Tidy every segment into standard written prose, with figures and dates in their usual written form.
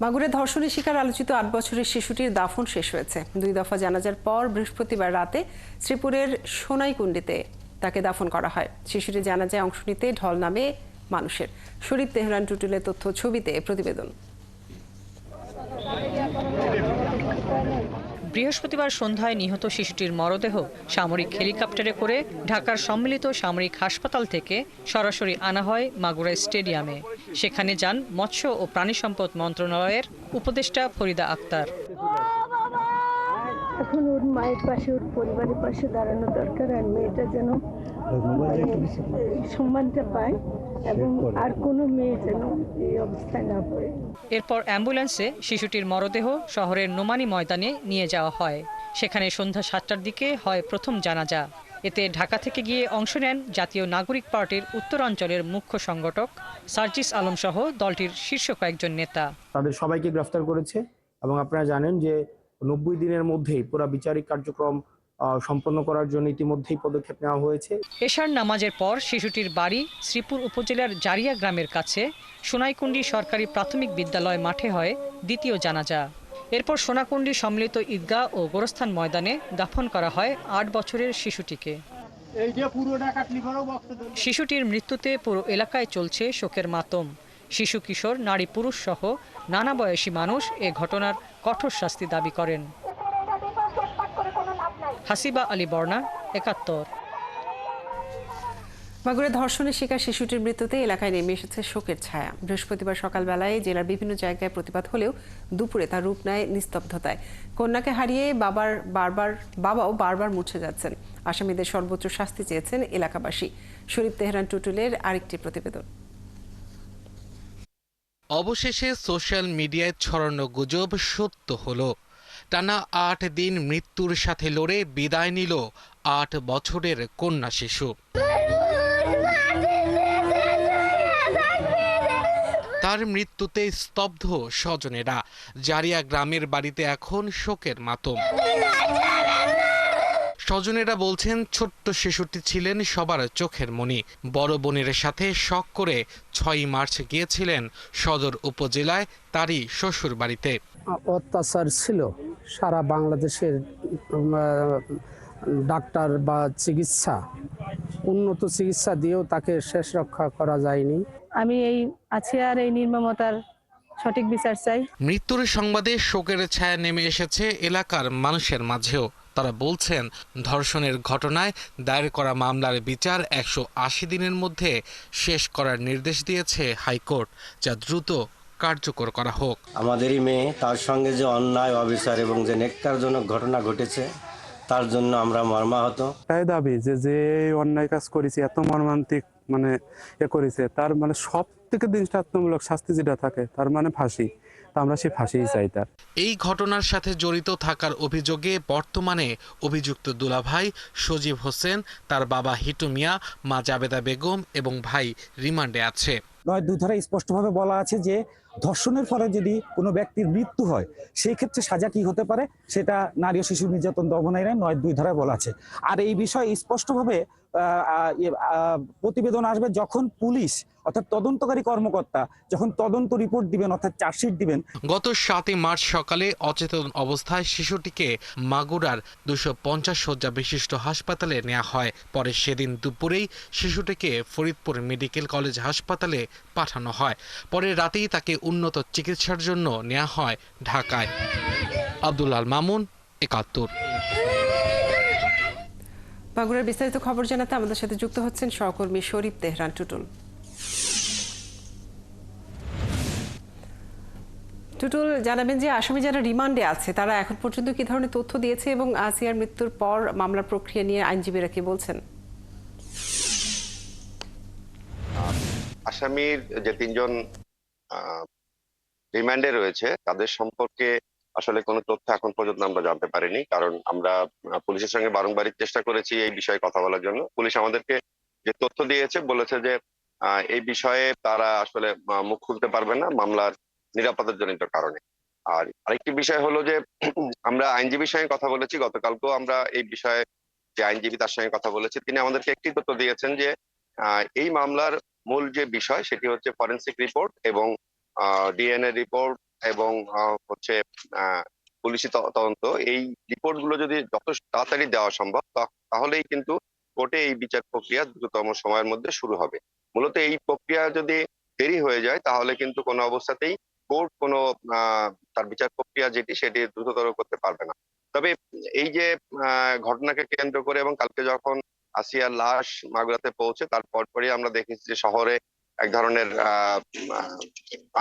মাগুরে ধর্ষণের শিকার আলোচিত ৮ বছরের শিশুটির দাফন শেষ হয়েছে। ২ দফা জানাজার পর বৃহস্পতিবার রাতে শ্রীপুরের সোনাইকুণ্ডিতে তাকে দাফন করা হয়। শিশুটির জানাজায় অংশ নিতে ঢল নামে মানুষের। শরীফ তেহরান টুটুলের তথ্য ছবিতে প্রতিবেদন। বৃহস্পতিবার সন্ধ্যায় নিহত শিশুটির মরদেহ সামরিক হেলিকপ্টারে করে ঢাকার সম্মিলিত সামরিক হাসপাতাল থেকে সরাসরি আনা হয় মাগুরা স্টেডিয়ামে। সেখানে যান মৎস্য ও প্রাণী সম্পদ মন্ত্রণালয়ের উপদেষ্টা ফরিদা আক্তার। এখন ওর মায়ের পাশে, ওর পরিবারের পাশে দাঁড়ানো দরকার, আর মেয়েটা যেন সম্মানটা পায় এবং আর কোনো মেয়ে যেন এই অবস্থায় না পড়ে। এরপর অ্যাম্বুলেন্সে শিশুটির মরদেহ শহরের নোমানী ময়দানে নিয়ে যাওয়া হয়। সেখানে সন্ধ্যা ৭টার দিকে হয় প্রথম জানাজা। এতে ঢাকা থেকে গিয়ে অংশ নেন জাতীয় নাগরিক পার্টির উত্তরাঞ্চলের মুখ্য সংগঠক সার্জিস আলম সহ দলটির শীর্ষ কয়েকজন নেতা। তাদের সবাইকে গ্রেফতার করেছে এবং আপনারা জানেন যে ৯০ দিনের মধ্যেই পুরো বিচারিক কার্যক্রম সম্পন্ন করার জন্য ইতিমধ্যেই পদক্ষেপ নেওয়া হয়েছে। এশার নামাজের পর শিশুটির বাড়ি শ্রীপুর উপজেলার জারিয়া গ্রামের কাছে সোনাইকুণ্ডি সরকারি প্রাথমিক বিদ্যালয় মাঠে হয় দ্বিতীয় জানাজা। এরপর সোনাকুণ্ডি সম্মিলিত ঈদগাহ ও গোরস্থান ময়দানে দাফন করা হয় ৮ বছরের শিশুটিকে। শিশুটির মৃত্যুতে পুরো এলাকায় চলছে শোকের মাতম। শিশু, কিশোর, নারী, পুরুষ সহ নানা বয়সী মানুষ এ ঘটনার কঠোর শাস্তি দাবি করেন। হাসিবা আলী বর্ণা, ৭১। মাগুরে ধর্ষণের শিকার শিশুটির মৃত্যুতে এলাকায় নেমে এসেছে শোকের ছায়া। বৃহস্পতিবার সকালবেলায় জেলার বিভিন্ন জায়গায় প্রতিবাদ হলেও দুপুরে তার রূপ নেয় নিস্তব্ধতায়। কন্যাকে হারিয়ে বাবাও বারবার মুছে যাচ্ছেন। আসামিদের সর্বোচ্চ শাস্তি চেয়েছেন এলাকাবাসী। শরীফ তেহরান টুটুলের আরেকটি প্রতিবেদন। অবশেষে সোশ্যাল মিডিয়ায় ছড়ানো গুজব সত্য হলো। টানা ৮ দিন মৃত্যুর সাথে লড়ে বিদায় নিল ৮ বছরের কন্যা শিশু। তার মৃত্যুতে স্তব্ধ স্বজনেরা। জারিয়া গ্রামের বাড়িতে এখন শোকের মাতম। স্বজনেরা বলছেন, ছোট্ট শিশুটি ছিলেন সবার চোখের মণি। বড় বোনের সাথে শখ করে ৬ মার্চ গিয়েছিলেন সদর উপজেলায় তারই শ্বশুর বাড়িতে। অত্যাচার ছিল সারা বাংলাদেশের ডাক্তার বা উন্নত চিকিৎসা দিয়েও তাকে শেষ রক্ষা করা যায়নি। আমি এই নির্মমতার সঠিক বিচার চাই। মৃত্যুর সংবাদে শোকের ছায়া নেমে এসেছে এলাকার মানুষের মাঝেও। তারা বলছেন, ধর্ষণের ঘটনায় দায়ের করা মামলার বিচার ১৮০ দিনের মধ্যে শেষ করার নির্দেশ দিয়েছে হাইকোর্ট, যা দ্রুত কার্যকর করা হোক। আমাদেরই মেয়ে, তার সঙ্গে যে অন্যায়, অবিচার এবং যে নেক্কারজনক ঘটনা ঘটেছে তার জন্য আমরা মর্মাহত। তাই দাবি যে অন্যায় কাজ করেছে, এত মর্মান্তিক করেছে, তার সব থেকে দৃষ্টান্তমূলক শাস্তি যেটা থাকে তার ফাঁসি। আমরা সেই ফাঁসিই চাই তার। এই ঘটনার সাথে জড়িত থাকার অভিযোগে বর্তমানে অভিযুক্ত দুলাভাই সজীব হোসেন, তার বাবা হিটু মিয়া, মা জাবেদা বেগম এবং ভাই রিমান্ডে আছে। ৯-২ ধারায় স্পষ্টভাবে বলা আছে যে ধর্ষণের ফলে যদি কোনো ব্যক্তির মৃত্যু হয় সেই ক্ষেত্রে সাজা কি হতে পারে সেটা নারী ও শিশু নির্যাতন দমন আইনে ৯-২ ধারায় বলা আছে। আর এই বিষয়ে স্পষ্টভাবে প্রতিবেদন আসবে যখন পুলিশ অর্থাৎ তদন্তকারী কর্মকর্তা যখন তদন্ত রিপোর্ট দিবেন, অর্থাৎ চার্জশিট দিবেন। গত ৭ মার্চ সকালে অচেতন অবস্থায় শিশুটিকে মাগুরার ২৫০ শয্যা বিশিষ্ট হাসপাতালে নেওয়া হয়। পরে সেদিন দুপুরেই শিশুটিকে ফরিদপুর মেডিকেল কলেজ হাসপাতালে পাঠানো হয়। পরে রাতেই তাকে উন্নত চিকিৎসার জন্য নেওয়া হয় ঢাকায়। আব্দুল আল মামুন, ৭১। মাগুরার বিস্তারিত খবর জানাতে আমাদের সাথে যুক্ত হচ্ছেন সহকর্মী শরীফ তেহরান টুটুল। টুটুল, জানাবেন যে আসামি যারা রিমান্ডে আছে তারা এখন পর্যন্ত কি ধরনের তথ্য দিয়েছে এবং আসিয়ার মৃত্যুর পর মামলার প্রক্রিয়া নিয়ে আইনজীবীরা কি বলছেন? আসামির যে ৩ জন রিমান্ডে রয়েছে তাদের সম্পর্কে আসলে কোনো তথ্য এখন পর্যন্ত আমরা জানতে পারিনি, কারণ আমরা পুলিশের সঙ্গে বারংবারই চেষ্টা করেছি এই বিষয়ে কথা বলার জন্য। পুলিশ আমাদেরকে যে তথ্য দিয়েছে, বলেছে যে এই বিষয়ে তারা আসলে মুখ খুলতে পারবে না মামলার নিরাপত্তাজনিত কারণে। আর আরেকটি বিষয় হলো যে আমরা আইনজীবীর সঙ্গে কথা বলেছি, গতকালকেও আমরা এই বিষয়ে যে আইনজীবী তার সঙ্গে কথা বলেছি, তিনি আমাদেরকে একটি তথ্য দিয়েছেন যে এই মামলার মূল যে বিষয় সেটি হচ্ছে ফরেনসিক রিপোর্ট এবং ডিএনএ রিপোর্ট এবং হচ্ছে পুলিশি তদন্ত, এই রিপোর্ট গুলো যদি যত তাড়াতাড়ি দেওয়া সম্ভব তাহলেই কিন্তু কোর্টে এই বিচার প্রক্রিয়া দ্রুততম সময়ের মধ্যে শুরু হবে। মূলত এই প্রক্রিয়া যদি দেরি হয়ে যায় তাহলে কিন্তু কোনো অবস্থাতেই কোর্ট কোনো তার বিচার প্রক্রিয়া সেটি দ্রুততর করতে পারবে না। তবে এই যে ঘটনাকে কেন্দ্র করে এবং কালকে যখন আসিয়ার লাশ মাগুরাতে পৌঁছে তার পরপরই আমরা দেখেছি যে শহরে এক ধরনের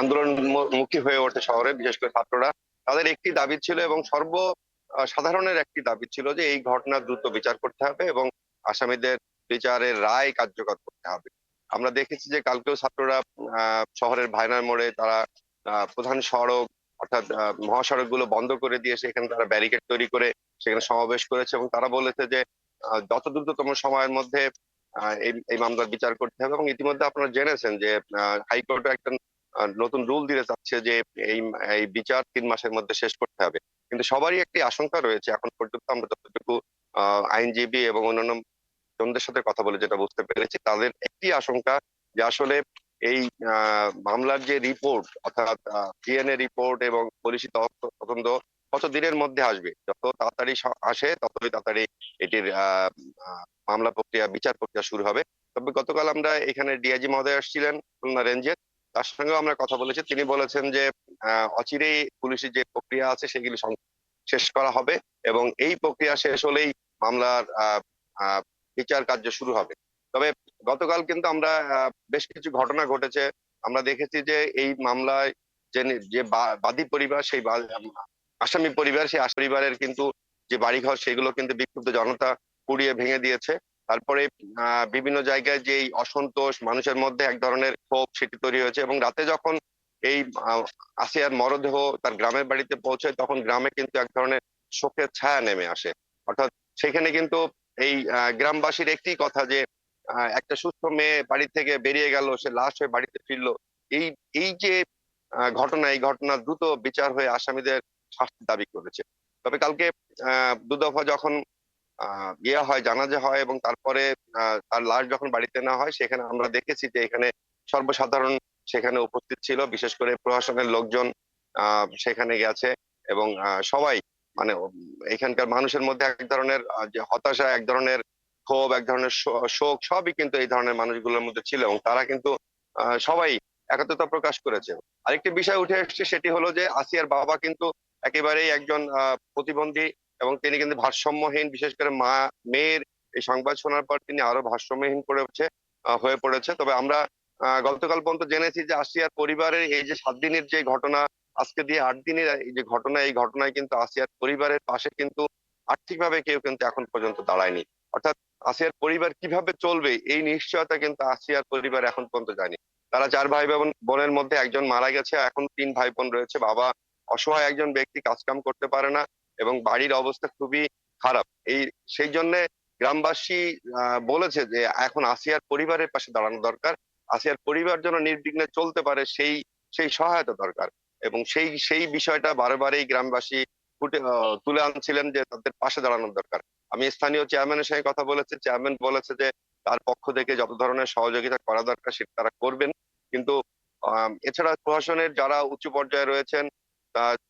আন্দোলনমুখী হয়ে ওঠে শহরে, বিশেষ করে ছাত্ররা। তাদের একটি দাবি ছিল এবং সাধারণের একটি দাবি ছিল যে এই ঘটনা দ্রুত বিচার করতে হবে এবং আসামিদের বিচারের রায় কার্যকর করতে হবে। আমরা দেখেছি যে কালকেও ছাত্ররা শহরের ভাইনার মোড়ে তারা প্রধান সড়ক অর্থাৎ মহাসড়ক গুলো বন্ধ করে দিয়ে সেখানে তারা ব্যারিকেড তৈরি করে সেখানে সমাবেশ করেছে এবং তারা বলেছে যে যত দ্রুততম সময়ের মধ্যে এই মামলার বিচার করতে হবে। এবং ইতিমধ্যে আপনারা জেনেছেন যে হাইকোর্টে একটা নতুন রুল দিতে চাচ্ছে যে এই বিচার 3 মাসের মধ্যে শেষ করতে হবে। কিন্তু সবারই একটি আশঙ্কা রয়েছে, এখন পর্যন্ত আমরা যতটুকু আইনজীবী এবং অন্যান্য জনদের সাথে কথা বলে যেটা বুঝতে পেরেছি, তাদের একটি আশঙ্কা যে আসলে এই মামলার যে রিপোর্ট অর্থাৎ ডিএনএ রিপোর্ট এবং পুলিশি তদন্ত কত দিনের মধ্যে আসবে, যত তাড়াতাড়ি আসে ততই তাড়াতাড়ি এটির মামলা প্রক্রিয়া বিচার প্রক্রিয়া শুরু হবে। তবে গতকাল আমরা এখানে ডিআইজি মহোদয় আসছিলেন খুলনা রেঞ্জের, তার সঙ্গেও আমরা কথা বলেছি। তিনি বলেছেন যে অচিরেই পুলিশের যে প্রক্রিয়া আছে সেগুলি শেষ করা হবে এবং এই প্রক্রিয়া শেষ হলেই মামলার বিচার কার্য শুরু হবে। তবে গতকাল কিন্তু আমরা বেশ কিছু ঘটনা ঘটেছে। আমরা দেখেছি যে এই মামলায় যে বাদী পরিবার সেই আসামি পরিবার, সেই পরিবারের কিন্তু যে বাড়িঘর সেগুলো কিন্তু বিক্ষুব্ধ জনতা পুড়িয়ে ভেঙে দিয়েছে। তারপরে বিভিন্ন জায়গায় যে অসন্তোষ মানুষের মধ্যে এক ধরনের ক্ষোভ সেটি তৈরি হয়েছে এবং রাতে যখন এই আসিয়ার মরদেহ তার গ্রামের বাড়িতে পৌঁছায় তখন গ্রামে কিন্তু এক ধরনের শোকের ছায়া নেমে আসে। অর্থাৎ সেখানে কিন্তু এই গ্রামবাসীর একটি কথা যে একটা সুস্থ মেয়ে বাড়ি থেকে বেরিয়ে গেল, সে লাশ হয়ে বাড়িতে ফিরলো। এই যে ঘটনা, এই ঘটনা দ্রুত বিচার হয়ে আসামিদের শাস্তি দাবি করেছে। তবে কালকে দুদফা যখন হয় জানাজা হয় এবং তারপরে তার লাশ যখন বাড়িতে নেওয়া হয় সেখানে আমরা দেখেছি যে এখানে সর্বসাধারণ সেখানে উপস্থিত ছিল, বিশেষ করে প্রশাসনের লোকজন সেখানে গেছে এবং সবাই মানে এখানকার মানুষের মধ্যে এক ধরনের যে হতাশা, এক ধরনের ক্ষোভ, এক ধরনের শোক সবই কিন্তু এই ধরনের মানুষগুলোর মধ্যে ছিল এবং তারা কিন্তু সবাই একাত্মতা প্রকাশ করেছে। আরেকটি বিষয় উঠে এসেছে, সেটি হলো যে আসিয়ার বাবা কিন্তু একেবারেই একজন প্রতিবন্ধী এবং তিনি কিন্তু ভারসাম্যহীন, বিশেষ করে মেয়ের এই সংবাদ শোনার পর তিনি আরো ভারসাম্যহীন হয়ে পড়েছে। তবে আমরা গতকাল পর্যন্ত জেনেছি যে আসিয়ার পরিবারের এই যে 7 দিনের যে ঘটনা, আজকে দিয়ে 8 দিনের এই যে ঘটনা, এই ঘটনায় কিন্তু আসিয়ার পরিবারের পাশে কিন্তু আর্থিকভাবে কেউ কিন্তু এখন পর্যন্ত দাঁড়ায়নি। অর্থাৎ আসিয়ার পরিবার কিভাবে চলবে এই নিশ্চয়তা কিন্তু আসিয়ার পরিবার এখন পর্যন্ত জানি। তারা 4 ভাই বোনের মধ্যে একজন মারা গেছে, এখন 3 ভাই বোন রয়েছে। বাবা অসহায় একজন ব্যক্তি, কাজকাম করতে পারে না এবং বাড়ির অবস্থা খুবই খারাপ। সেই জন্য গ্রামবাসী বলেছে যে এখন আসিয়ার পরিবারের পাশে দাঁড়ানো দরকার, আসিয়ার পরিবার যেন নির্বিঘ্নে চলতে পারে সেই সহায়তা দরকার এবং সেই বিষয়টা বারবারই গ্রামবাসী তুলে আনছিলেন যে তাদের পাশে দাঁড়ানোর দরকার। আমি স্থানীয় চেয়ারম্যানের সঙ্গে কথা বলেছি, চেয়ারম্যান বলেছে যে তার পক্ষ থেকে যত ধরনের সহযোগিতা করা দরকার সেটা তারা করবেন। কিন্তু এছাড়া প্রশাসনের যারা উচ্চ পর্যায়ে রয়েছেন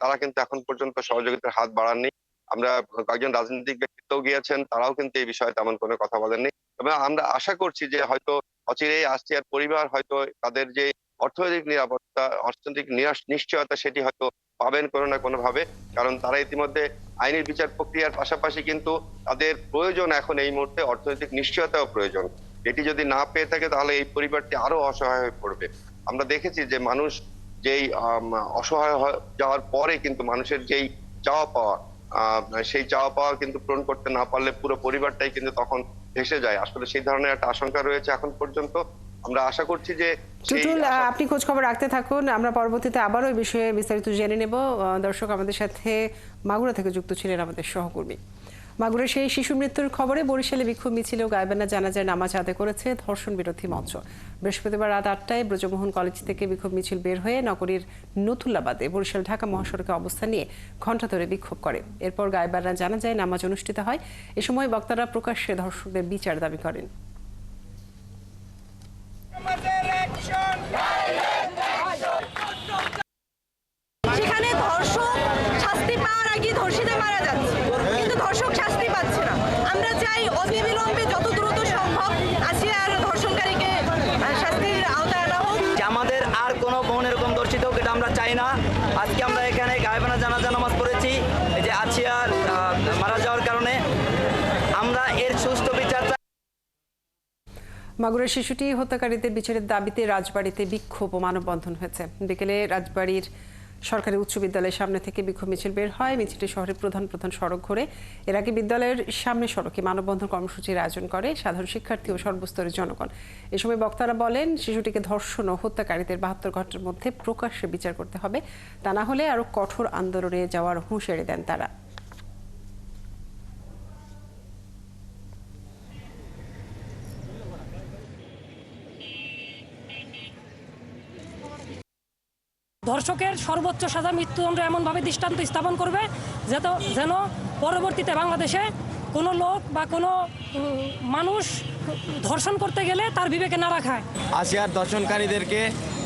তারা কিন্তু এখন পর্যন্ত সহযোগিতার হাত বাড়াননি। আমরা কয়েকজন রাজনৈতিক ব্যক্তিত্ব গিয়েছেন, তারাও কিন্তু এই বিষয়ে তেমন কোনো কথা বলেননি। তবে আমরা আশা করছি যে হয়তো অচিরেই আসিয়ার পরিবার হয়তো তাদের যে অর্থনৈতিক নিরাপত্তা, অর্থনৈতিক নিশ্চয়তা সেটি হয়তো পাবেন কোনো না কোনো ভাবে, কারণ তারা ইতিমধ্যে আইনের বিচার প্রক্রিয়ার পাশাপাশি কিন্তু তাদের প্রয়োজন এখন এই মুহূর্তে অর্থনৈতিক নিশ্চয়তাও প্রয়োজন। এটি যদি না পেয়ে থাকে তাহলে এই পরিবারটি আরো অসহায় হয়ে পড়বে। আমরা দেখেছি যে মানুষ যেই অসহায় যাওয়ার পরে কিন্তু মানুষের যেই চাওয়া পাওয়া, সেই চাওয়া পাওয়া কিন্তু পূরণ করতে না পারলে পুরো পরিবারটাই কিন্তু তখন ভেসে যায়। আসলে সেই ধরনের একটা আশঙ্কা রয়েছে এখন পর্যন্ত। আমরা আশা করছি যে টুটুল, আপনি খোঁজ খবর রাখতে থাকুন, আমরা পরবর্তীতে আবারও এই বিষয়ে বিস্তারিত জেনে নেব। দর্শক, আমাদের সাথে মাগুরা থেকে যুক্ত ছিলেন আমাদের সহকর্মী। মাগুরার সেই শিশু মৃত্যুর খবরে বরিশালে বিক্ষোভ মিছিল ও গায়েবান্না জানাজায় নামাজ আদায় করেছে ধর্ষণ বিরোধী মঞ্চ। বৃহস্পতিবার রাত 8টায় ব্রজমোহন কলেজ থেকে বিক্ষোভ মিছিল বের হয়ে নগরীর নথুল্লাবাদে বরিশাল ঢাকা মহাসড়কে অবস্থান নিয়ে ঘণ্টা ধরে বিক্ষোভ করে। এরপর গায়েবান্না জানাজায় নামাজ অনুষ্ঠিত হয়। এ সময় বক্তারা প্রকাশ্যে ধর্ষকদের বিচার দাবি করেন। ধর্ষিতা মারা যাচ্ছে, কিন্তু ধর্ষক শাস্তি পাচ্ছে না। আমরা চাই অতিবিলম্বে যত দ্রুত সম্ভব আসিয়ার ধর্ষণকারীকে শাস্তির আওতায় আনা হোক। আমাদের আর কোনো বোন এরকম ধর্ষিত হোক, এটা আমরা চাই না। আজকে আমরা এখানে গায়েবানা জানাজা নামাজ পড়েছি এই যে আসিয়ার মারা যাওয়ার কারণে। আমরা এর সুষ্ঠু বিচার চাই। মাগুরার শিশুটি হত্যাকারীদের বিচারের দাবিতে রাজবাড়ীতে বিক্ষোভ ও মানববন্ধন হয়েছে। বিকেলে রাজবাড়ীর সরকারি উচ্চ বিদ্যালয়ের সামনে থেকে বিক্ষোভ মিছিল বের হয়। মিছিলটি শহরের প্রধান সড়ক ঘুরে এর আগে বিদ্যালয়ের সামনে সড়কে মানববন্ধন কর্মসূচির আয়োজন করে সাধারণ শিক্ষার্থী ও সর্বস্তরের জনগণ। এ সময় বক্তারা বলেন, শিশুটিকে ধর্ষণ ও হত্যাকারীদের 72 ঘন্টার মধ্যে প্রকাশ্যে বিচার করতে হবে, তা না হলে আরও কঠোর আন্দোলনে যাওয়ার হুঁশিয়ারি দেন তারা। ধর্ষকের সর্বোচ্চ সাজা মৃত্যুদণ্ড এমনভাবে দৃষ্টান্ত স্থাপন করবে যেন পরবর্তীতে বাংলাদেশে কোনো লোক বা কোনো মানুষ ধর্ষণ করতে গেলে তার বিবেকে না রাখায়। আসিয়ার ধর্ষণকারীদেরকে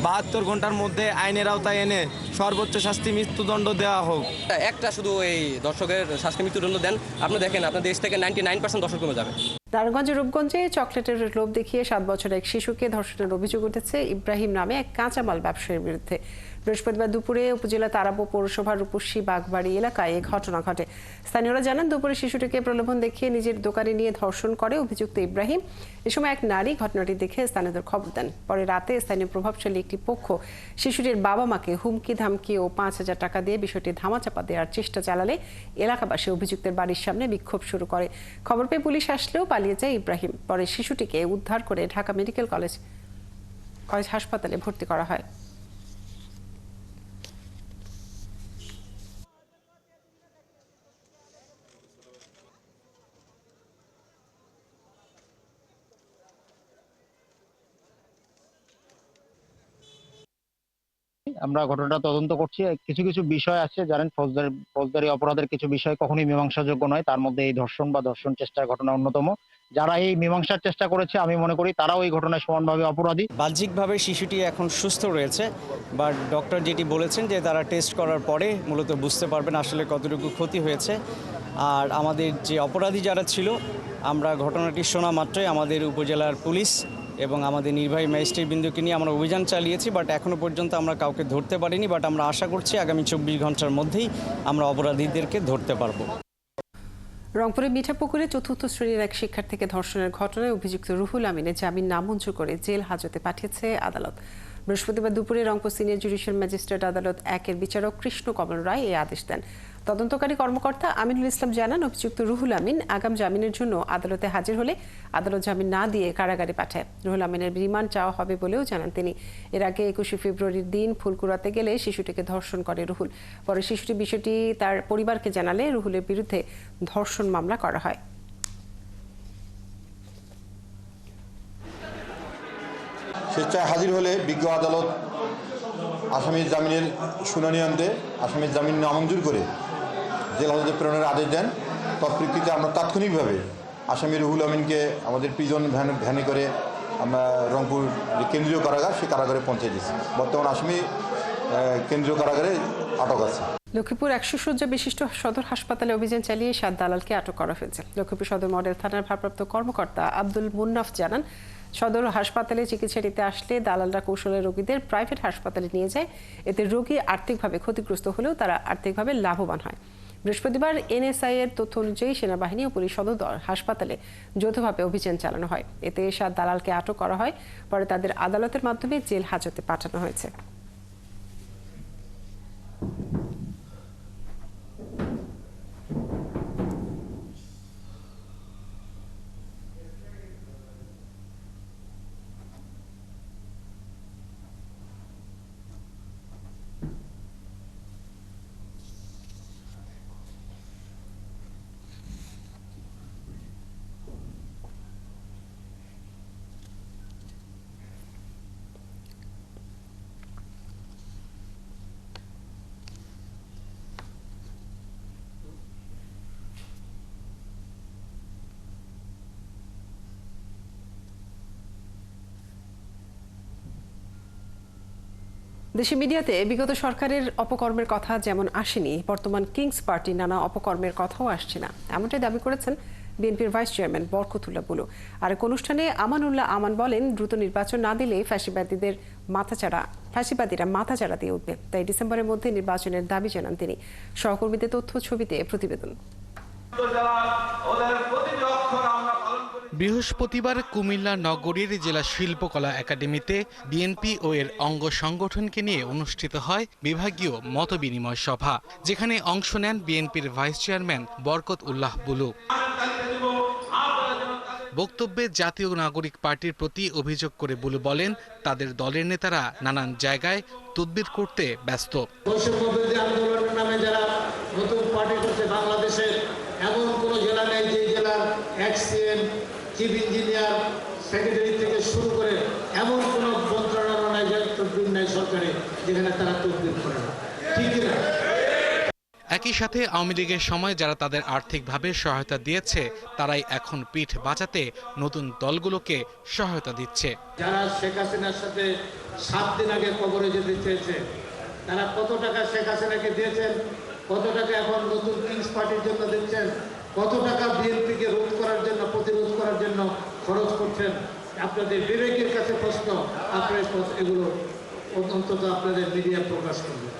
72 ঘন্টার মধ্যে আইনের আওতায় এনে সর্বোচ্চ শাস্তি মৃত্যুদণ্ড দেওয়া হোক। একটা শুধু এই দর্শকের শাস্তি মৃত্যুদণ্ড দেন, আপনি দেখেন আপনার দেশ থেকে 99% দর্শক কমে যাবে। নারায়ণগঞ্জের রূপগঞ্জে চকলেটের লোভ দেখিয়ে 7 বছরের এক শিশুকে ধর্ষণের অভিযোগ উঠেছে ইব্রাহিম নামে এক কাঁচামাল ব্যবসায়ীর বিরুদ্ধে। বৃহস্পতিবার দুপুরে উপজেলা তারাবো পৌরসভার রূপসী বাগবাড়ি এলাকায় এই ঘটনা ঘটে। স্থানীয়রা জানান, দুপুরে শিশুটিকে প্রলোভন দেখিয়ে নিজের দোকানে নিয়ে ধর্ষণ করে অভিযুক্ত ইব্রাহিম। এ সময় এক নারী ঘটনাটি দেখে স্থানীয়দের খবর দেন। পরে রাতে স্থানীয় প্রভাবশালী একটি পক্ষ শিশুটির বাবা মাকে হুমকি ধামকি ও 5,000 টাকা দিয়ে বিষয়টি ধামাচাপা দেওয়ার চেষ্টা চালালে এলাকাবাসী অভিযুক্তের বাড়ির সামনে বিক্ষোভ শুরু করে। খবর পেয়ে পুলিশ আসলেও পালিয়ে যায় ইব্রাহিম। পরে শিশুটিকে উদ্ধার করে ঢাকা মেডিকেল কলেজ হাসপাতালে ভর্তি করা হয়। আমরা ঘটনাটা তদন্ত করছি। কিছু কিছু বিষয় আছে, জানেন, ফৌজদারি অপরাধের কিছু বিষয় কখনোই মীমাংসাযোগ্য নয়, তার মধ্যে এই ধর্ষণ বা ধর্ষণ চেষ্টার ঘটনা অন্যতম। যারা এই মীমাংসার চেষ্টা করেছে, আমি মনে করি তারাও এই ঘটনায় সমানভাবে অপরাধী। বাহ্যিকভাবে শিশুটি এখন সুস্থ রয়েছে, বাট ডক্টর যেটি বলেছেন যে তারা টেস্ট করার পরে মূলত বুঝতে পারবেন আসলে কতটুকু ক্ষতি হয়েছে। আর আমাদের যে অপরাধী যারা ছিল, আমরা ঘটনাটি শোনা মাত্রই আমাদের উপজেলার পুলিশ এবং আমাদের নির্বাহী ম্যাজিস্ট্রেট বিন্দুকে নিয়ে আমরা অভিযান চালিয়েছি, বাট এখনো পর্যন্ত আমরা কাউকে ধরতে পারিনি। বাট আমরা আশা করছি আগামী 24 ঘন্টার মধ্যেই আমরা অপরাধীদেরকে ধরতে পারবো। রংপুরের মিঠাপুকুরে 4র্থ শ্রেণীর এক শিক্ষার্থীকে ধর্ষণের ঘটনায় অভিযুক্ত রুহুল আমিনের জামিন নামঞ্জুর করে জেল হাজতে পাঠিয়েছে আদালত। বৃহস্পতিবার দুপুরে রংপুর সিনিয়র জুডিশিয়াল ম্যাজিস্ট্রেট আদালত 1-এর বিচারক কৃষ্ণ কমল রায় এই আদেশ দেন। তদন্তকারী কর্মকর্তা আমিনুল ইসলাম জানান, অভিযুক্ত রুহুল আমিন আগাম জামিনের জন্য আদালতে হাজির হলে আদালত জামিন না দিয়ে কারাগারে পাঠায়। রুহুল আমিনের রিমান্ড চাওয়া হবে বলেও জানান তিনি। এর আগে 21 ফেব্রুয়ারির দিন ফুলকুড়াতে গেলে শিশুটিকে ধর্ষণ করে রুহুল। পরে শিশুটি বিষয়টি তার পরিবারকে জানালে রুহুলের বিরুদ্ধে ধর্ষণ মামলা করা হয়। স্বেচ্ছায় হাজির হলে বিজ্ঞ আদালত আসামির জামিনের শুনানি আনতে আসামির জামিন নামঞ্জুর করে জেল হাজতে প্রেরণের আদেশ দেন। তৎপ্রেক্ষিতে আমরা তাৎক্ষণিকভাবে আসামি রুহুল আমিনকে আমাদের প্রিজন ভ্যানে করে আমরা রংপুর যে কেন্দ্রীয় কারাগার, সেই কারাগারে পৌঁছে দিয়েছি। বর্তমান আসামি কেন্দ্রীয় কারাগারে আটক আছে। লক্ষ্মীপুর 100 শয্যা বিশিষ্ট সদর হাসপাতালে অভিযান চালিয়ে 7 দালালকে আটক করা হয়েছে। লক্ষ্মীপুর সদর মডেল থানার ভারপ্রাপ্ত কর্মকর্তা আব্দুল মুন্নাফ জানান, সদর হাসপাতালে চিকিৎসা নিতে আসলে দালালরা কৌশলে রোগীদের প্রাইভেট হাসপাতালে নিয়ে যায়। এতে রোগী আর্থিকভাবে ক্ষতিগ্রস্ত হলেও তারা আর্থিকভাবে লাভবান হয়। বৃহস্পতিবার এনএসআই এর তথ্য অনুযায়ী সেনাবাহিনী ও পুলিশ সদর হাসপাতালে যৌথভাবে অভিযান চালানো হয়। এতে 7 দালালকে আটক করা হয়। পরে তাদের আদালতের মাধ্যমে জেল হাজতে পাঠানো হয়েছে। দেশি মিডিয়াতে বিগত সরকারের অপকর্মের কথা যেমন আসেনি, বর্তমান কিংস পার্টির নানা অপকর্মের কথাও আসছে না, এমনটাই দাবি করেছেন বিএনপির ভাইস চেয়ারম্যান বরকতুল্লাহ বুলু। আর এক অনুষ্ঠানে আমানুল্লাহ আমান বলেন, দ্রুত নির্বাচন না দিলে ফ্যাসিবাদীরা মাথাচাড়া দিয়ে উঠবে, তাই ডিসেম্বরের মধ্যে নির্বাচনের দাবি জানান তিনি। সহকর্মীদের তথ্য ছবিতে প্রতিবেদন। বৃহস্পতিবার কুমিল্লা নগরীর জেলা শিল্পকলা একাডেমিতে বিএনপি ও এর অঙ্গ সংগঠনকে নিয়ে অনুষ্ঠিত হয় বিভাগীয় মতবিনিময় সভা, যেখানে অংশ নেন বিএনপির ভাইস চেয়ারম্যান বরকত উল্লাহ বুলু। বক্তব্যে জাতীয় নাগরিক পার্টির প্রতি অভিযোগ করে বুলু বলেন, তাদের দলের নেতারা নানান জায়গায় তদবির করতে ব্যস্ত। আন্দোলনের নামে যারা নতুন পার্টি করছে, বাংলাদেশের এমন কোনো জেলা নেই যে জেলার এক্সিএম, চিফ ইঞ্জিনিয়ার, সেক্রেটারি থেকে শুরু করে এমন কোনো মন্ত্রণালয় নাই, তদবির নাই সরকারে, যেখানে তারা তদবির করে না, ঠিক না? একই সাথে আওয়ামী লীগের সময় যারা তাদের আর্থিকভাবে সহায়তা দিয়েছে, তারাই এখন পিঠ বাঁচাতে নতুন দলগুলোকে সহায়তা দিচ্ছে। যারা শেখ হাসিনার সাথে 7 দিন আগে কবরে যেতে চেয়েছে, তারা কত টাকা শেখ হাসিনাকে দিয়েছেন, কত টাকা এখন নতুন কিংস পার্টির জন্য দিচ্ছেন, কত টাকা বিএনপিকে রোধ করার জন্য, প্রতিরোধ করার জন্য খরচ করছেন, আপনাদের বিবেকের কাছে প্রশ্ন। আপনারা এগুলো অন্তত আপনাদের মিডিয়া প্রকাশ করবেন,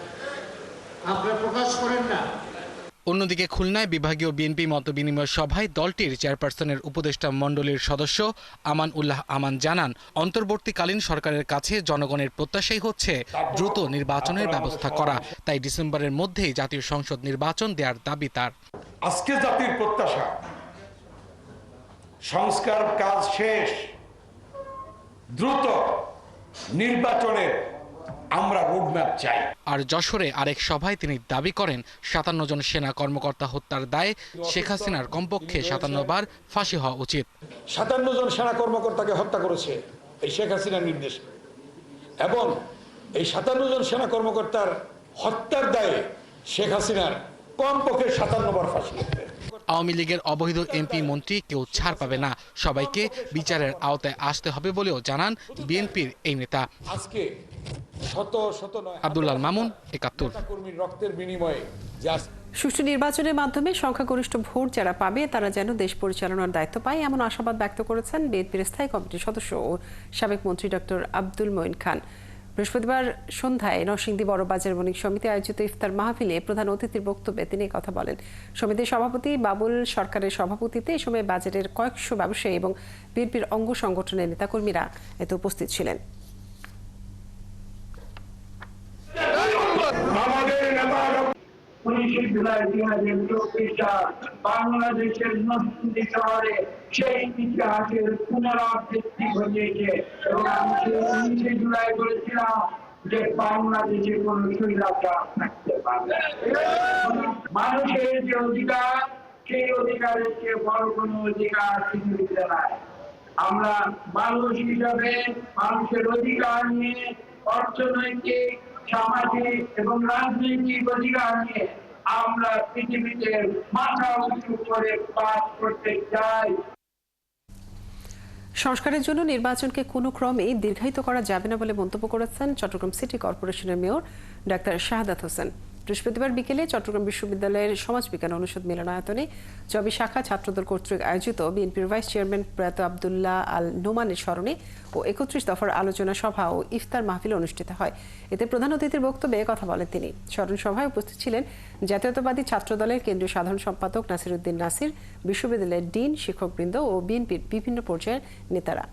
আপনারা প্রকাশ করেন না। অন্যদিকে খুলনায় বিভাগীয় বিএনপি মতবিনিময় সভায় দলটির চেয়ারপারসনের উপদেষ্টা মণ্ডলীর সদস্য আমান উল্লাহ আমান জানান, অন্তর্বর্তীকালীন সরকারের কাছে জনগণের প্রত্যাশাই হচ্ছে দ্রুত নির্বাচনের ব্যবস্থা করা, তাই ডিসেম্বরের মধ্যেই জাতীয় সংসদ নির্বাচন দেওয়ার দাবি তার। আজকে জাতির প্রত্যাশা সংস্কার কাজ শেষ, দ্রুত নির্বাচনের আমরা রোডম্যাপ চাই। আর যশোরে আরেক সভায় তিনি দাবি করেন, 57 জন সেনা কর্মকর্তা হত্যার দায়ে শেখ হাসিনার কমপক্ষে 57 বার ফাঁসি হওয়া উচিত। 57 জন সেনা কর্মকর্তাকে হত্যা করেছে এই শেখ হাসিনার নির্দেশে, এবং এই 57 জন সেনা কর্মকর্তার হত্যার দায়ে শেখ হাসিনার কমপক্ষে 57 বার ফাঁসি হবে। আওয়ামী লীগের অবৈধ এমপি মন্ত্রী কেউ ছাড় পাবে না, সবাইকে বিচারের আওতায় আসতে হবে বলেও জানান বিএনপির এই নেতা। আজকে শত শত নয় আব্দুল্লাহ মামুন, ৭১। কর্মীর রক্তের বিনিময়ে সুষ্ঠু নির্বাচনের মাধ্যমে সংখ্যাগরিষ্ঠ ভোট যারা পাবে, তারা যেন দেশ পরিচালনার দায়িত্ব পায়, এমন আশাবাদ ব্যক্ত করেছেন বিএনপির স্থায়ী কমিটির সদস্য ও সাবেক মন্ত্রী ডক্টর আব্দুল মঈন খান। বৃহস্পতিবার সন্ধ্যায় নরসিংদী বড়বাজার বণিক সমিতি আয়োজিত ইফতার মাহফিলে প্রধান অতিথির বক্তব্যে তিনি কথা বলেন। সমিতির সভাপতি বাবুল সরকারের সভাপতিত্বে এই সময় বাজারের কয়েকশো ব্যবসায়ী এবং বিএনপির অঙ্গ সংগঠনের নেতাকর্মীরা এতে উপস্থিত ছিলেন। বাংলাদেশের নতুন শহরে সেই ইতিহাসের পুনরাবৃত্তি ঘটিয়েছে, এবং আমি 19 জুলাই বলেছিলাম যে বাংলাদেশে কোন স্বৈরাচার থাকতে পারবে। মানুষের যে অধিকার, সেই অধিকারের চেয়ে বড় কোন অধিকার পৃথিবীতে নাই। আমরা মানুষ হিসাবে মানুষের অধিকার নিয়ে, অর্থনৈতিক, সামাজিক এবং রাজনৈতিক অধিকার নিয়ে আমরা পৃথিবীতে মাথা উঁচু করে বাস করতে চাই। সংস্কারের জন্য নির্বাচনকে কোনো ক্রমেই দীর্ঘায়িত করা যাবে না বলে মন্তব্য করেছেন চট্টগ্রাম সিটি কর্পোরেশনের মেয়র ডাক্তার শাহাদাত হোসেন। বৃহস্পতিবার বিকেলে চট্টগ্রাম বিশ্ববিদ্যালয়ের সমাজবিজ্ঞান অনুষদ মিলনায়তনে জবি শাখা ছাত্রদল কর্তৃক আয়োজিত বিএনপির ভাইস চেয়ারম্যান প্রয়াত আবদুল্লাহ আল নোমানের স্মরণে ও 31 দফার আলোচনা সভা ও ইফতার মাহফিল অনুষ্ঠিত হয়। এতে প্রধান অতিথির বক্তব্যে কথা বলেন তিনি। স্মরণ সভায় উপস্থিত ছিলেন জাতীয়তাবাদী ছাত্রদলের কেন্দ্রীয় সাধারণ সম্পাদক নাসির উদ্দিন নাসির, বিশ্ববিদ্যালয়ের ডিন, শিক্ষকবৃন্দ ও বিএনপির বিভিন্ন পর্যায়ের নেতারা।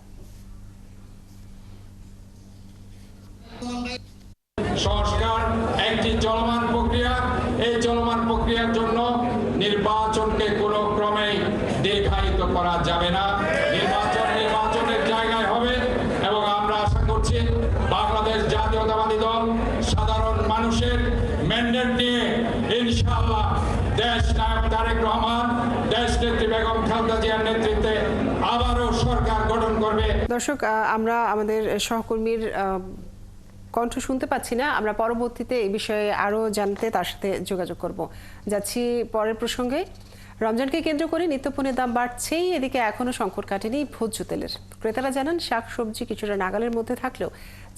সংস্কার একটি চলমান প্রক্রিয়া, এই চলমান প্রক্রিয়ার জন্য নির্বাচনকে কোনো ক্রমেই দীর্ঘায়িত করা যাবে না। নির্বাচনের জায়গায় হবে, এবং আমরা আশা করছি বাংলাদেশ জাতীয়তাবাদী দল সাধারণ মানুষের ম্যান্ডেট নিয়ে ইনশাআল্লাহ দেশ নায়ক তারেক রহমান, দেশ নেত্রী বেগম খালেদা জিয়ার নেতৃত্বে আবারও সরকার গঠন করবে। দর্শক, আমরা আমাদের সহকর্মীর কণ্ঠ শুনতে পাচ্ছি না, আমরা পরবর্তীতে এই বিষয়ে আরও জানতে তার সাথে যোগাযোগ করব। যাচ্ছি পরের প্রসঙ্গে। রমজানকে কেন্দ্র করে নিত্যপণ্যের দাম বাড়ছেই, এদিকে এখনো সংকট কাটেনি ভোজ্য তেলের। ক্রেতারা জানান শাকসবজি কিছুটা নাগালের মধ্যে থাকলেও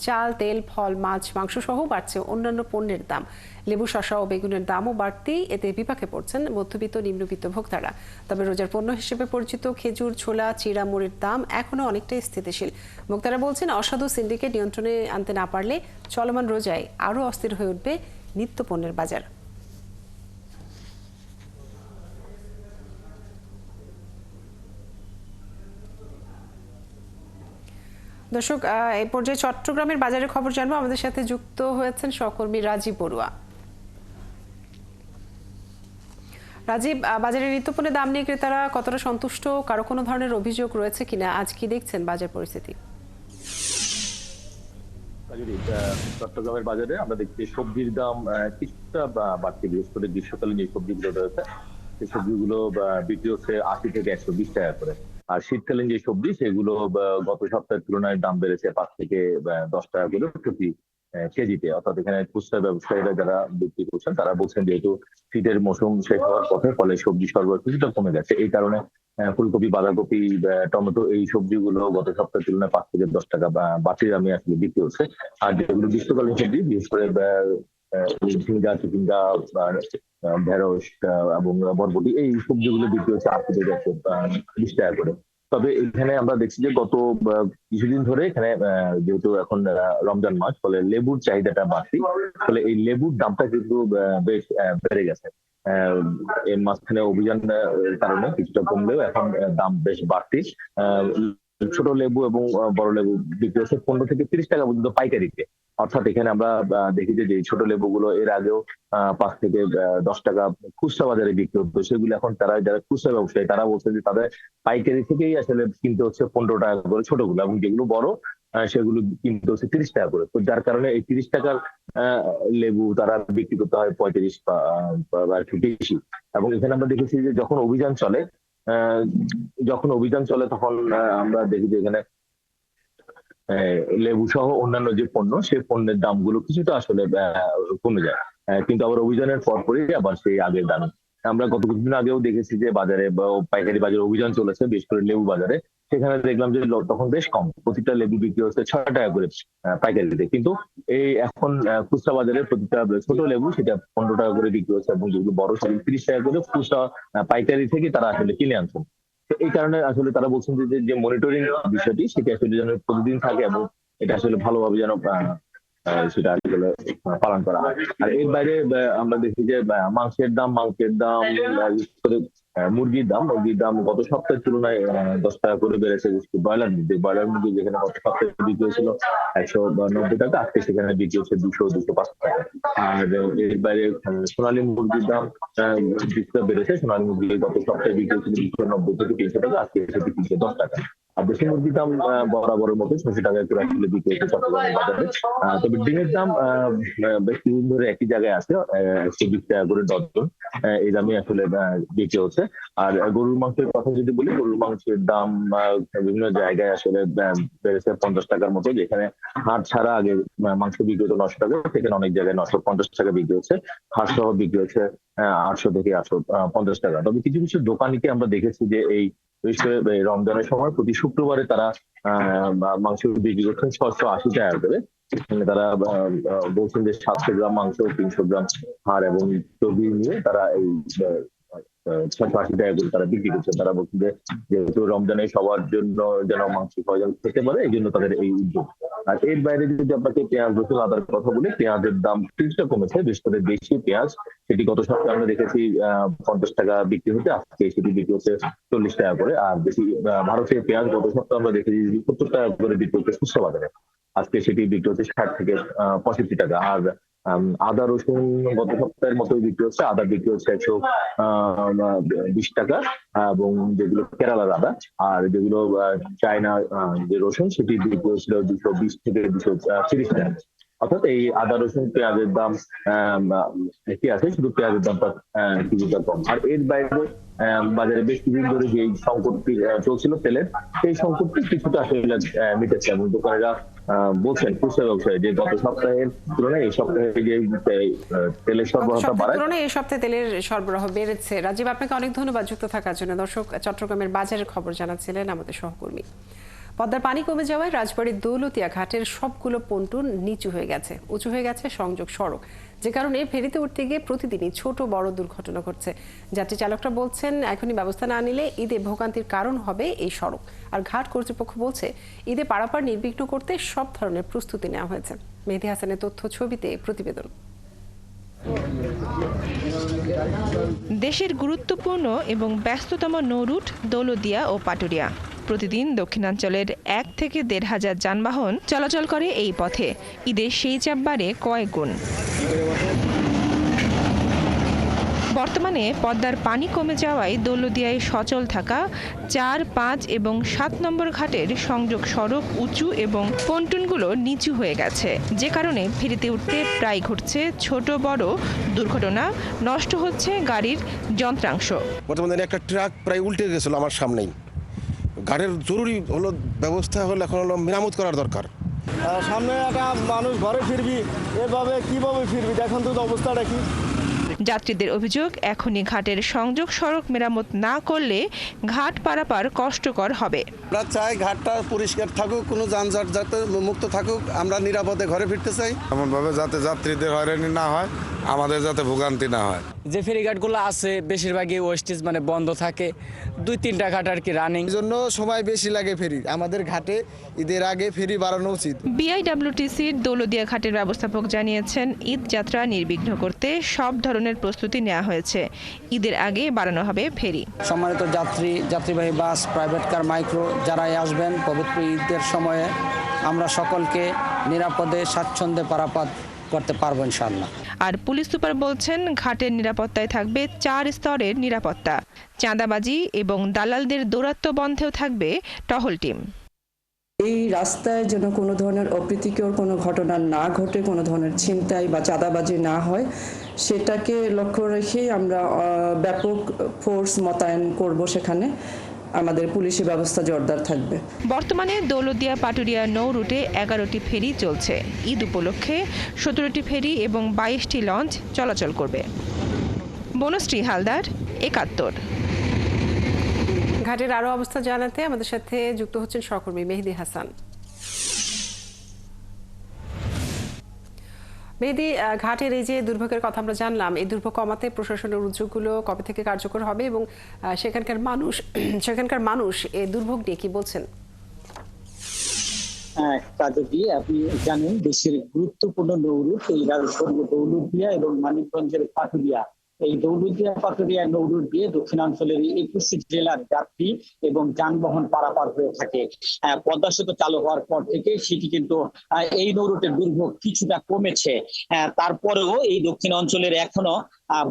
চাল, তেল, ফল, মাছ, মাংস সহ বাড়ছে অন্যান্য পণ্যের দাম। লেবু, শসা ও বেগুনের দামও বাড়তেই এতে বিপাকে পড়ছেন মধ্যবিত্ত নিম্নবিত্ত ভোক্তারা। তবে রোজার পণ্য হিসেবে পরিচিত খেজুর, ছোলা, চিড়া, মুড়ির দাম এখনো অনেকটাই স্থিতিশীল। ভোক্তারা বলছেন অসাধু সিন্ডিকেট নিয়ন্ত্রণে আনতে না পারলে চলমান রোজায় আরও অস্থির হয়ে উঠবে নিত্যপণ্যের বাজার। দর্শক, এই পর্যায়ে চট্টগ্রামের বাজারের খবর জানবো। আমাদের সাথে যুক্ত হয়েছেন সহকর্মী রাজীব বড়ুয়া। রাজীব, বাজারের নিত্যপণ্যের দাম নিয়ে ক্রেতারা কতটা সন্তুষ্ট, কারো কোনো ধরনের অভিযোগ রয়েছে কিনা, আজ কি দেখছেন বাজার পরিস্থিতি? চট্টগ্রামের বাজারে আমরা দেখছি সবজির দাম কিছুটা বাড়তি, বিশেষ করে গ্রীষ্মকালীন যে সবজিগুলো রয়েছে সেই সবজিগুলো বিক্রি হচ্ছে 80 থেকে 120 টাকা করে। আর শীতকালীন যে সবজি সেগুলো গত সপ্তাহের তুলনায় দাম বেড়েছে 5 থেকে 10 টাকা করে প্রতি কেজিতে। অর্থাৎ এখানে খুচরা ব্যবসায়ীরা যারা বিক্রি করছেন তারা বলছেন যেহেতু শীতের মৌসুম শেষ হওয়ার পথে, ফলে সবজি সরবরাহ কিছুটা কমে গেছে। এই কারণে ফুলকপি, বাঁধাকপি, টমেটো এই সবজিগুলো গত সপ্তাহের তুলনায় 5 থেকে 10 টাকা বাড়তি দামে আসলে বিক্রি হচ্ছে। আর যেগুলো গ্রীষ্মকালীন সবজি, বিশেষ করে ঝিঙ্গা, চিচিঙ্গা, ঢেঁড়স এবং বরবটি, এই সবজিগুলো বিক্রি হচ্ছে 80 থেকে 120 টাকা করে। তবে এখানে আমরা দেখছি যে গত কিছুদিন ধরে এখানে যেহেতু এখন রমজান মাস, ফলে লেবুর চাহিদাটা বাড়তি, ফলে এই লেবুর দামটা কিন্তু বেশ বেড়ে গেছে। এর মাঝখানে অভিযান কারণে কিছুটা কমলেও এখন দাম বেশ বাড়তি। ছোট লেবু এবং বড় লেবু বিক্রি হচ্ছে 15 থেকে 30 টাকা পর্যন্ত পাইকারিতে। অর্থাৎ এখানে আমরা দেখি যে ছোট লেবুগুলো এর আগেও 5 থেকে 10 টাকা খুচরা বাজারে বিক্রি হতো, সেগুলো এখন যারা খুচরা ব্যবসায়ী তারা বলছে যে তাদের পাইকারি থেকেই আসলে কিনতে হচ্ছে 15 টাকা করে ছোটগুলো, এবং যেগুলো বড় সেগুলো কিনতে হচ্ছে 30 টাকা করে। তো যার কারণে এই 30 টাকার লেবু তারা বিক্রি করতে হয় 35 বা একটু বেশি। এবং এখানে আমরা দেখেছি যে যখন অভিযান চলে তখন আমরা দেখি যে এখানে লেবু সহ অন্যান্য যে পণ্য, সেই পণ্যের দামগুলো কিছুটা আসলে কমে যায়, কিন্তু আবার অভিযানের পরপরই আবার সেই আগের দাম। আমরা গত কিছুদিন আগেও দেখেছি যে বাজারে পাইকারি বাজারে অভিযান চলেছে, বিশেষ করে লেবু বাজারে। সেখানে দেখলাম যে তখন বেশ কম, প্রতিটা লেবু বিক্রি হচ্ছে 6 টাকা করে পাইকারিতে, কিন্তু এই এখন খুচরা বাজারে প্রতিটা ছোট লেবু সেটা 15 টাকা করে বিক্রি হচ্ছে, এবং যেগুলো বড় সেগুলো 30 টাকা করে খুচরা পাইকারি থেকে তারা আসলে কিনে আনছেন। এই কারণে আসলে তারা বলছেন যে মনিটরিং বিষয়টি সেটা আসলে যেন প্রতিদিন থাকে, এবং এটা আসলে ভালোভাবে যেন সেটা আসলে পালন করা হয়। আর এর বাইরে আমরা দেখি যে মাংসের দাম, মুরগির দাম গত সপ্তাহের তুলনায় 10 টাকা করে বেড়েছে। ব্রয়লার মুরগি যেখানে গত সপ্তাহে বিক্রি হয়েছিল 190 টাকা, আজকে সেখানে বিক্রি হচ্ছে 200-205 টাকা। আর এর বাইরে সোনালী মুরগির দাম কিছুটা বেড়েছে। সোনালী মুরগি গত সপ্তাহে বিক্রি হয়েছিল 290 থেকে 300 টাকা, আজকে সেটি 310 টাকা। আর দেশি মুরগির দাম বরাবরের মতো 60 টাকা করে আসলে বিক্রি হচ্ছে চট্টগ্রামের বাজারে। তবে ডিমের দাম বেশ কিছুদিন ধরে একই জায়গায় আছে, 120 টাকা করে ডজন এই দামে আসলে বিক্রি হচ্ছে। আর গরুর মাংসের কথা যদি বলি, গরুর মাংসের দাম বিভিন্ন জায়গায় আসলে বেড়েছে 50 টাকার মতো। যেখানে হাট ছাড়া আগে মাংস বিক্রি হতো 900 টাকা, সেখানে অনেক জায়গায় 950 টাকা বিক্রি হচ্ছে। হাট সহ বিক্রি হচ্ছে 800 থেকে 850 টাকা। তবে কিছু কিছু দোকানিকে আমরা দেখেছি যে এই বিশেষ করে রমজানের সময় প্রতি শুক্রবারে তারা মাংস বিক্রি করছেন 680 টাকা করে। তারা বলছেন যে 700 গ্রাম মাংস, 300 গ্রাম হাড় এবং চর্বি নিয়ে তারা এই 680 টাকা করে তারা বিক্রি করছে। তারা বলছেন যে যেহেতু রমজানে সবার জন্য যেন মাংস সহজে খেতে পারে, এই জন্য তাদের এই উদ্যোগ। আর এর বাইরে যদি আপনাকে পেঁয়াজ, রসুন, আদার কথা বলি, পেঁয়াজের দাম কিছুটা কমেছে। বিশেষ করে দেশি পেঁয়াজ সেটি গত সপ্তাহে আমরা দেখেছি 50 টাকা বিক্রি হতে, আজকে সেটি বিক্রি হচ্ছে 40 টাকা করে। আর বেশি ভারতের পেঁয়াজ গত সপ্তাহে আমরা দেখেছি 70 টাকা করে বিক্রি হচ্ছে খুচরা বাজারে, আজকে সেটি বিক্রি হচ্ছে 60 থেকে 65 টাকা। আর আদা, রসুন গত সপ্তাহের মতোই বিক্রি হচ্ছে। আদা বিক্রি হচ্ছে 120 টাকা, এবং যেগুলো কেরালার আদা আর যেগুলো চায়না যে রসুন সেটি বিক্রি হচ্ছিল 220 থেকে 230 টাকা। অর্থাৎ এই আদা রসুন পেঁয়াজের দাম কি আছে, শুধু পেঁয়াজের দামটা কিছুটা কম। আর এর বাইরে বাজারে বেশ কিছুদিন ধরে যে সংকটটি চলছিল তেলের, সেই সংকটটি কিছুটা আসলে মিটেছে এবং দোকানেরা বলছেন, খুচরা ব্যবসায়ী, যে গত সপ্তাহের তুলনায় এই সপ্তাহে যে তেলের সরবরাহটা বাড়ায়, এই সপ্তাহে তেলের সরবরাহ বেড়েছে। রাজীব, আপনাকে অনেক ধন্যবাদ যুক্ত থাকার জন্য। দর্শক, চট্টগ্রামের বাজারের খবর জানাচ্ছিলেন আমাদের সহকর্মী। পদ্মার পানি কমে যাওয়ায় রাজবাড়ীর দৌলতিয়া ঘাটের সবগুলো পন্টুন নিচু হয়ে গেছে, উঁচু হয়ে গেছে সংযোগ সড়ক, যে কারণে ফেরিতে উঠতে গিয়ে প্রতিদিনই ছোট বড় দুর্ঘটনা ঘটছে। যাত্রী চালকরা বলছেন, এখনই ব্যবস্থা না নিলে ঈদে ভোগান্তির কারণ হবে এই সড়ক। আর ঘাট কর্তৃপক্ষ বলছে, ঈদে পারাপার নির্বিঘ্ন করতে সব ধরনের প্রস্তুতি নেওয়া হয়েছে। মেহেদী হাসানের তথ্য ছবিতে প্রতিবেদন। দেশের গুরুত্বপূর্ণ এবং ব্যস্ততম নৌরুট দৌলতদিয়া ও পাটুরিয়া। প্রতিদিন দক্ষিণাঞ্চলের 1 থেকে 1,500 যানবাহন চলাচল করে এই পথে। ঈদের সেই চাপ বাড়ে কয়েক গুণ। বর্তমানে পদ্মার পানি কমে যাওয়ায় দৌলতদিয়ায় সচল থাকা 4, 5 এবং 7 নম্বর ঘাটের সংযোগ সড়ক উঁচু এবং পন্টুনগুলো নিচু হয়ে গেছে, যে কারণে ফেরিতে উঠতে প্রায় ঘটছে ছোট বড় দুর্ঘটনা, নষ্ট হচ্ছে গাড়ির যন্ত্রাংশ। বর্তমানে একটা ট্রাক প্রায় উল্টে গেছিল আমার সামনেই। ঘাটের জরুরি হলো ব্যবস্থা হলো এখন হলো মেরামত করার দরকার। সামনে একটা মানুষ ঘরে ফিরবি, এভাবে কিভাবে ফিরবি, দেখুন তো অবস্থাটা কি। যাত্রীদের অভিযোগ, এখনই ঘাটের সংযোগ সড়ক মেরামত না করলে ঘাট পারাপার কষ্টকর হবে। আমরা চাই ঘাটটা পরিষ্কার থাকুক, কোনো যানজট যাতে মুক্ত থাকুক, আমরা নিরাপদে ঘরে ফিরতে চাই। এমনভাবে যাতে যাত্রীদের হয়রানি না হয়, আমাদের যাতে ভোগান্তি না হয়। যে ফেরিঘাটগুলো আছে বেশিরভাগই ওয়েস্টেজ মানে বন্ধ থাকে, 2-3টা ঘাট আর কি রানিং। জন্য সময় বেশি লাগে ফেরি, আমাদের ঘাটে ঈদের আগে ফেরি বাড়ানো উচিত। বিআইডব্লিউটিসির দৌলতদিয়া ঘাটের ব্যবস্থাপক জানিয়েছেন, ঈদ যাত্রা নির্বিঘ্ন করতে সব ধরনের প্রস্তুতি নেওয়া হয়েছে। ঈদের আগে বাড়ানো হবে ফেরি। সম্মানিত যাত্রীবাহী বাস, প্রাইভেট কার, মাইক্রো যারাই আসবেন পবিত্র ঈদের সময়ে আমরা সকলকে নিরাপদে স্বাচ্ছন্দ্যে পারাপার করতে পারবো ইনশাআল্লাহ। আর পুলিশ সুপার বলছেন, ঘাটের নিরাপত্তায় থাকবে 4 স্তরের নিরাপত্তা। চাঁদাবাজি এবং দালালদের দৌরাত্ম্য বন্ধেও থাকবে টহল টিম। এই রাস্তায় যেন কোনো ধরনের অপ্রীতিকর কোনো ঘটনা না ঘটে, কোনো ধরনের ছিনতাই বা চাঁদাবাজি না হয়, সেটাকে লক্ষ্য রেখেই আমরা ব্যাপক ফোর্স মোতায়েন করব। সেখানে আমাদের পুলিশি ব্যবস্থা জোরদার থাকবে। বর্তমানে দৌলতদিয়া পাটুরিয়া নৌ রুটে 11টি ফেরি চলছে। ঈদ উপলক্ষে 17টি ফেরি এবং 22টি লঞ্চ চলাচল করবে। বনশ্রী হালদার, 71। ঘাটের আরো অবস্থা জানাতে আমাদের সাথে যুক্ত হচ্ছেন সহকর্মী মেহেদী হাসান। মেহেদী, ঘাটের এই যে দুর্ভোগের কথা আমরা জানলাম, এই দুর্ভোগ কমাতে প্রশাসনের উদ্যোগগুলো কবে থেকে কার্যকর হবে এবং সেখানকার মানুষ এই দুর্ভোগ নিয়ে কি বলছেন? কাজী, আপনি জানেন দেশের গুরুত্বপূর্ণ নৌরুট এই দৌলতদিয়া এবং মানিকগঞ্জের পাটুরিয়া। এই দৌলতদিয়া পাটুরিয়া নৌরুট দিয়ে দক্ষিণাঞ্চলের 21 জেলার যাত্রী এবং যানবাহন পারাপার হয়ে থাকে। পদ্মা সেতু চালু হওয়ার পর থেকে সেটি কিন্তু এই নৌরুটের দুর্ভোগ কিছুটা কমেছে। তারপরেও এই দক্ষিণ অঞ্চলের এখনো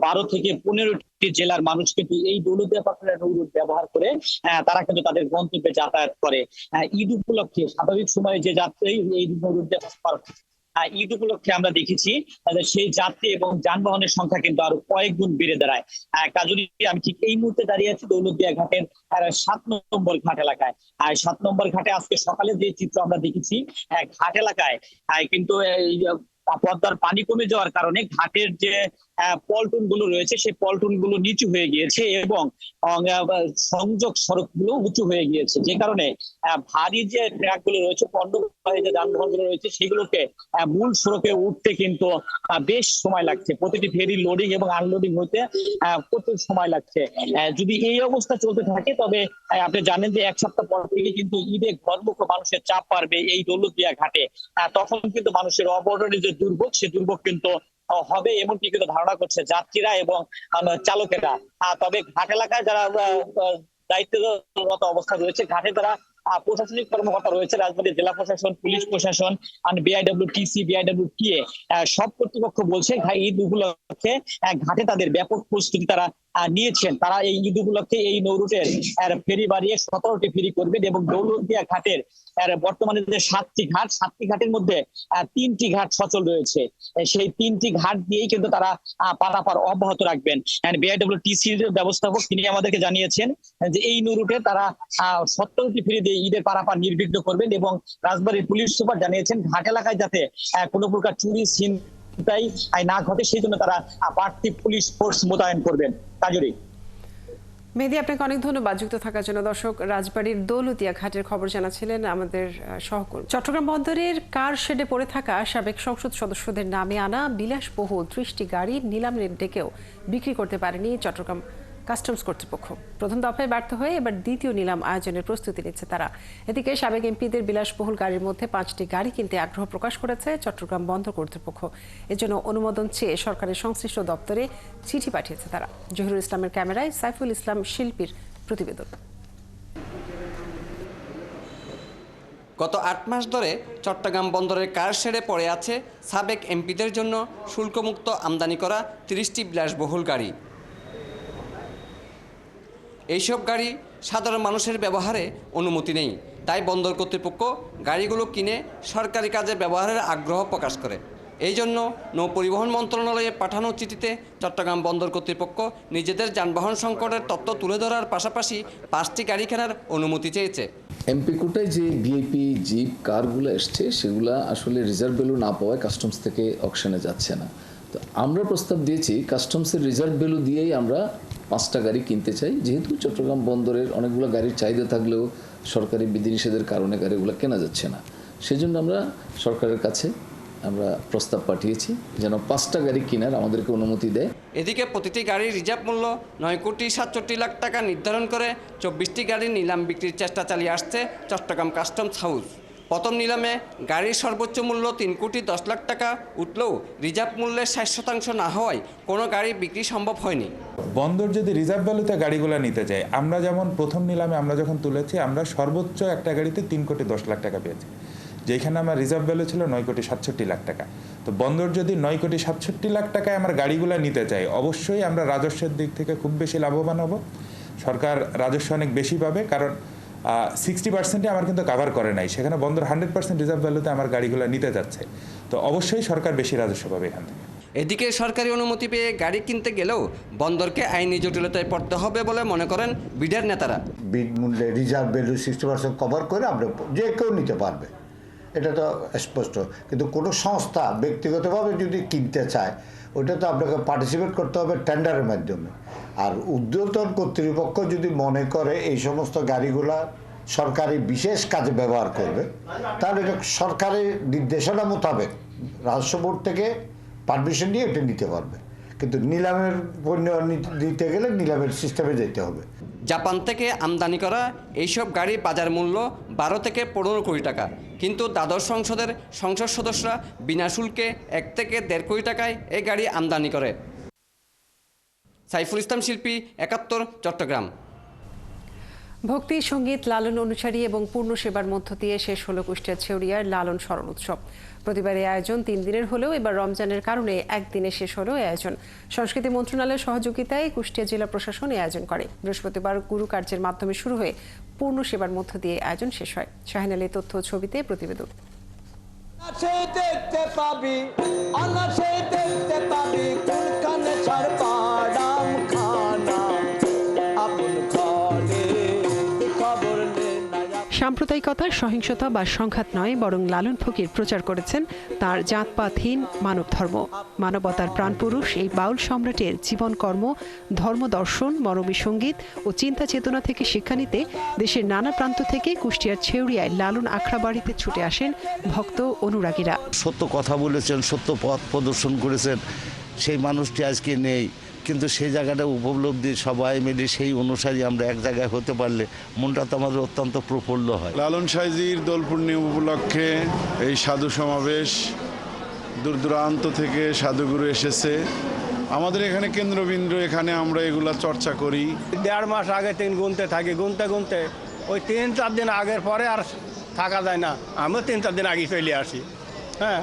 12 থেকে 15টি জেলার মানুষ কিন্তু এই দৌলতদিয়া পাটুরিয়া নৌরুট ব্যবহার করে তারা কিন্তু তাদের গন্তব্যে যাতায়াত করে। ঈদ উপলক্ষে স্বাভাবিক সময়ে যে যাত্রী এই নৌরুট দিয়ে ঈদ উপলক্ষে আমরা দেখেছি সেই যাত্রী এবং যানবাহনের সংখ্যা কিন্তু আরো কয়েক গুণ বেড়ে দাঁড়ায়। কাজুরি, আমি ঠিক এই মুহূর্তে দাঁড়িয়ে আছি দৌলতদিয়া ঘাটের 7 নম্বর ঘাট এলাকায়। 7 নম্বর ঘাটে আজকে সকালে যে চিত্র আমরা দেখেছি, ঘাট এলাকায় কিন্তু পদ্মার পানি কমে যাওয়ার কারণে ঘাটের যে পল্টন গুলো রয়েছে সেই পল্টন গুলো নিচু হয়ে গিয়েছে এবং সংযোগ সড়ক গুলো উঁচু হয়ে গিয়েছে, যে কারণে ভারী যে ট্রাক গুলো রয়েছে, পণ্যবাহী যে যানবাহন গুলো রয়েছে সেগুলোকে মূল সড়কে উঠতে কিন্তু বেশ সময় লাগছে। প্রতিটি ফেরি লোডিং এবং আনলোডিং হতে প্রচুর সময় লাগছে। যদি এই অবস্থা চলতে থাকে তবে আপনি জানেন যে 1 সপ্তাহ পর থেকে কিন্তু ঈদে ঘরমুখ মানুষের চাপ বাড়বে এই দৌলতদিয়া ঘাটে। তখন কিন্তু মানুষের অবর্ণনীয় যে দুর্ভোগ, সে দুর্ভোগ কিন্তু হবে এমনটি কিন্তু ধারণা করছে যাত্রীরা এবং চালকেরা। তবে ঘাট এলাকায় যারা দায়িত্বরত অবস্থা রয়েছে, ঘাটে যারা প্রশাসনিক কর্মকর্তা রয়েছে, রাজবাড়ী জেলা প্রশাসন, পুলিশ প্রশাসন, বিআইডব্লিউটিসি, বিআইডব্লিউটিএ, সব কর্তৃপক্ষ বলছে ঈদ উপলক্ষে ঘাটে তাদের ব্যাপক প্রস্তুতি তারা নিয়েছেন, তারা এই ঈদ উপলক্ষে এই নৌরুটের ফেরি বাড়িয়ে 17টি ফেরি করবেন এবং দৌলতদিয়া ঘাটের বর্তমানে যে 7টি ঘাটের মধ্যে 3টি ঘাট সচল রয়েছে। সেই 3টি ঘাট দিয়েই কিন্তু তারা পারাপার অব্যাহত রাখবেন। বিআইডব্লিউটিসির ব্যবস্থাপক তিনি আমাদেরকে জানিয়েছেন যে এই নৌরুটে তারা 17টি ফেরি দিয়ে ঈদের পারাপার নির্বিঘ্ন করবেন এবং রাজবাড়ীর পুলিশ সুপার জানিয়েছেন ঘাট এলাকায় যাতে কোনো প্রকার চুরি ছিনতাই না ঘটে সেই জন্য তারা বাড়তি পুলিশ ফোর্স মোতায়েন করবেন। কাজরি মেহেদী, আপনাকে অনেক ধন্যবাদ যুক্ত থাকার জন্য। দর্শক, রাজবাড়ীর দৌলতিয়া ঘাটের খবর জানাচ্ছিলেন আমাদের সহকর্মী। চট্টগ্রাম বন্দরের কার শেডে পড়ে থাকা সাবেক সংসদ সদস্যদের নামে আনা বিলাসবহুল 30টি গাড়ি নিলামের ডেকেও বিক্রি করতে পারেনি চট্টগ্রাম কাস্টমস কর্তৃপক্ষ। প্রথম দফায় ব্যর্থ হয়ে এবার দ্বিতীয় নিলাম আয়োজনের প্রস্তুতি নিচ্ছে তারা। এদিকে সাবেক এমপিদের বিলাসবহুল গাড়ির মধ্যে 5টি গাড়ি কিনতে আগ্রহ প্রকাশ করেছে চট্টগ্রাম বন্দর কর্তৃপক্ষ। এজন্য অনুমোদন চেয়ে সরকারের সংশ্লিষ্ট দপ্তরে চিঠি পাঠিয়েছে তারা। জহিরুল ইসলামের ক্যামেরায় সাইফুল ইসলাম শিল্পীর প্রতিবেদন। গত 8 মাস ধরে চট্টগ্রাম বন্দরের কার শেডে পড়ে আছে সাবেক এমপিদের জন্য শুল্কমুক্ত আমদানি করা 30টি বিলাসবহুল গাড়ি। এইসব গাড়ি সাধারণ মানুষের ব্যবহারে অনুমতি নেই, তাই বন্দর কর্তৃপক্ষ গাড়িগুলো কিনে সরকারি কাজে ব্যবহারের আগ্রহ প্রকাশ করে। এই জন্য নৌ পরিবহন মন্ত্রণালয়ে পাঠানো চিঠিতে চট্টগ্রাম বন্দর কর্তৃপক্ষ নিজেদের যানবাহন সংকটের তথ্য তুলে ধরার পাশাপাশি 5টি গাড়ি কেনার অনুমতি চেয়েছে। এমপি কোটায় যে ভিআইপি জিপ কারগুলো এসছে সেগুলো আসলে রিজার্ভ ভ্যালু না পাওয়ায় কাস্টমস থেকে অকশনে যাচ্ছে না। তো আমরা প্রস্তাব দিয়েছি কাস্টমসের রিজার্ভ ভ্যালু দিয়েই আমরা 5টা গাড়ি কিনতে চাই, যেহেতু চট্টগ্রাম বন্দরের অনেকগুলো গাড়ির চাহিদা থাকলেও সরকারি বিধিনিষেধের কারণে গাড়িগুলো কেনা যাচ্ছে না। সেজন্য আমরা সরকারের কাছে আমরা প্রস্তাব পাঠিয়েছি যেন 5টা গাড়ি কেনার আমাদেরকে অনুমতি দেয়। এদিকে প্রতিটি গাড়ির রিজার্ভ মূল্য 9,67,00,000 টাকা নির্ধারণ করে 24টি গাড়ির নিলাম বিক্রির চেষ্টা চালিয়ে আসছে চট্টগ্রাম কাস্টমস হাউস। প্রথম নিলামে গাড়ির সর্বোচ্চ মূল্য 3,10,00,000 টাকা উঠলেও রিজার্ভ মূল্যের 60% না হওয়ায় কোনো গাড়ি বিক্রি সম্ভব হয়নি। বন্দর যদি রিজার্ভ ভ্যালুতে গাড়িগুলো নিতে চায়, আমরা যেমন প্রথম নিলামে আমরা যখন তুলেছি আমরা সর্বোচ্চ একটা গাড়িতে 3,10,00,000 টাকা পেয়েছি, যেখানে আমার রিজার্ভ ভ্যালু ছিল 9,67,00,000 টাকা। তো বন্দর যদি 9,67,00,000 টাকায় আমার গাড়িগুলো নিতে চায়, অবশ্যই আমরা রাজস্বের দিক থেকে খুব বেশি লাভবান হব। সরকার রাজস্ব অনেক বেশি পাবে, কারণ 60% আমার কিন্তু কাভার করে নাই, সেখানে বন্দর 100% রিজার্ভ ভ্যালুতে আমার গাড়িগুলো নিতে যাচ্ছে। তো অবশ্যই সরকার বেশি রাজস্ব পাবে এখান থেকে। এদিকে সরকারি অনুমতি পেয়ে গাড়ি কিনতে গেলেও বন্দরকে আইনি জটিলতায় পড়তে হবে বলে মনে করেন বিডের নেতারা। বিড মূল্যে রিজার্ভ ভ্যালু 60% কভার করে আমরা যে কেউ নিতে পারবে, এটা তো স্পষ্ট। কিন্তু কোনো সংস্থা ব্যক্তিগতভাবে যদি কিনতে চায় ওটা তো আপনাকে পার্টিসিপেট করতে হবে টেন্ডারের মাধ্যমে। আর ঊর্ধ্বতন কর্তৃপক্ষ যদি মনে করে এই সমস্ত গাড়িগুলা সরকারি বিশেষ কাজে ব্যবহার করবে, তাহলে এটা সরকারের নির্দেশনা মোতাবেক রাজস্ব বোর্ড থেকে পারমিশন নিয়ে এটা নিতে পারবে। কিন্তু নিলামের পণ্য নিতে গেলে নিলামের সিস্টেমে যেতে হবে। জাপান থেকে আমদানি করা এইসব গাড়ি বাজার মূল্য 12 থেকে 15 কোটি টাকা, কিন্তু দ্বাদশ সংসদের সংসদ সদস্যরা বিনা শুল্কে 1 থেকে 1.5 কোটি টাকায় এই গাড়ি আমদানি করে। সাইফুল ইসলাম শিল্পী, 71, চট্টগ্রাম। ভক্তি, সঙ্গীত, লালন অনুসারী এবং পূর্ণ সেবার মধ্য দিয়ে শেষ হলো কুষ্টিয়া ছেউরিয়ার লালন স্মরণ উৎসব। প্রতিবার এই আয়োজন 3 দিনের হলেও এবার রমজানের কারণে একদিনে শেষ হলো এই আয়োজন। সংস্কৃতি মন্ত্রণালয়ের সহযোগিতায় কুষ্টিয়া জেলা প্রশাসন এই আয়োজন করে। বৃহস্পতিবার গুরু কার্যের মাধ্যমে শুরু হয়ে পূর্ণ সেবার মধ্য দিয়ে আয়োজন শেষ হয়। শাহিন আলী তথ্য ছবিতে প্রতিবেদন। সাম্প্রদায়িকতা, সহিংসতা বা সংঘাত নয়, বরং লালন ফকির প্রচার করেছেন তার জাতপাতহীন মানব ধর্ম। মানবতার প্রাণপুরুষ এই বাউল সম্রাটের জীবন কর্ম, ধর্ম দর্শন, মরমী সঙ্গীত ও চিন্তা চেতনা থেকে শিক্ষা নিতে দেশের নানা প্রান্ত থেকে কুষ্টিয়ার ছেউরিয়ায় লালন আখড়া বাড়িতে ছুটে আসেন ভক্ত অনুরাগীরা। সত্য কথা বলেছেন, সত্য পথ প্রদর্শন করেছেন, সেই মানুষটি আজকে নেই, কিন্তু সেই জায়গাটা উপলব্ধি সবাই মিলে সেই অনুসারী আমরা এক জায়গায় হতে পারলে মনটা তো আমাদের অত্যন্ত প্রফুল্ল হয়। লালন সাইজির দোল পূর্ণিমা উপলক্ষে এই সাধু সমাবেশ, দূর দূরান্ত থেকে সাধুগুরু এসেছে আমাদের এখানে কেন্দ্রবিন্দু, এখানে আমরা এগুলা চর্চা করি। 1.5 মাস আগে থেকে গুনতে থাকি, গুনতে ওই 3-4 দিন আগের পরে আর থাকা যায় না। আমিও 3-4 দিন আগে চলে আসি। হ্যাঁ,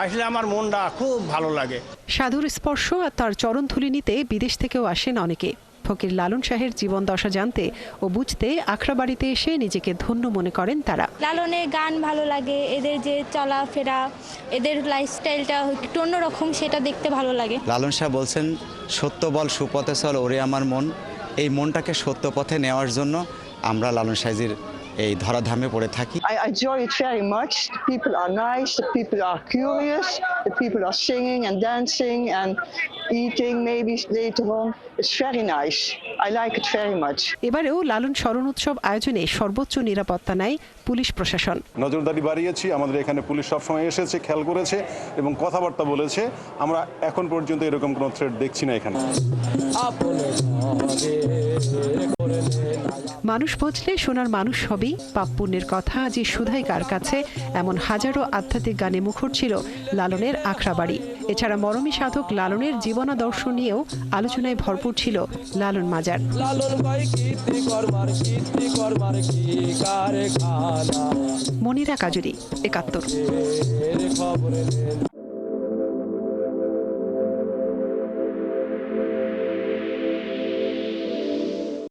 আসলে আমার মনটা খুব ভালো লাগে। সাধুর স্পর্শ আর তার চরণধুলি নিতে বিদেশ থেকেও আসেন অনেকে। ফকির লালন শাহের জীবন দশা জানতে ও বুঝতে আখড়াবাড়িতে এসে নিজেকে ধন্য মনে করেন তারা। লালনের গান ভালো লাগে, এদের যে চলাফেরা, এদের লাইফস্টাইলটা একটু অন্যরকম, সেটা দেখতে ভালো লাগে। লালন শাহ বলছেন, সত্য বল সুপথে চল ওরে আমার মন। এই মনটাকে সত্য পথে নেওয়ার জন্য আমরা লালন শাহজির এই ধরাধামে পড়ে থাকি। I enjoy it very much. The people are nice, the people are curious, the people are singing and dancing and eating maybe later on. It's very nice. I like it very much. এবারেও লালন স্মরণ উৎসব আয়োজনে সর্বোচ্চ নিরাপত্তা নেয় police প্রশাসন। নজরদারি বাড়িয়েছি, আমাদের এখানে পুলিশ সবসময় এসেছে, খেয়াল করেছে এবং কথাবার্তা বলেছে। আমরা এখন পর্যন্ত এরকম কোনো থ্রেট দেখছি না এখানে। মানুষ বুঝলে সোনার মানুষ হবেই, পাপ পুণ্যের কথা যে শুধাই কার কাছে, এমন হাজারো আধ্যাত্মিক গানে মুখর ছিল লালনের আখড়াবাড়ি। এছাড়া মরমী সাধক লালনের জীবনাদর্শ নিয়েও আলোচনায় ভরপুর ছিল লালন মাজার। মনিরা কাজুরি, ৭১।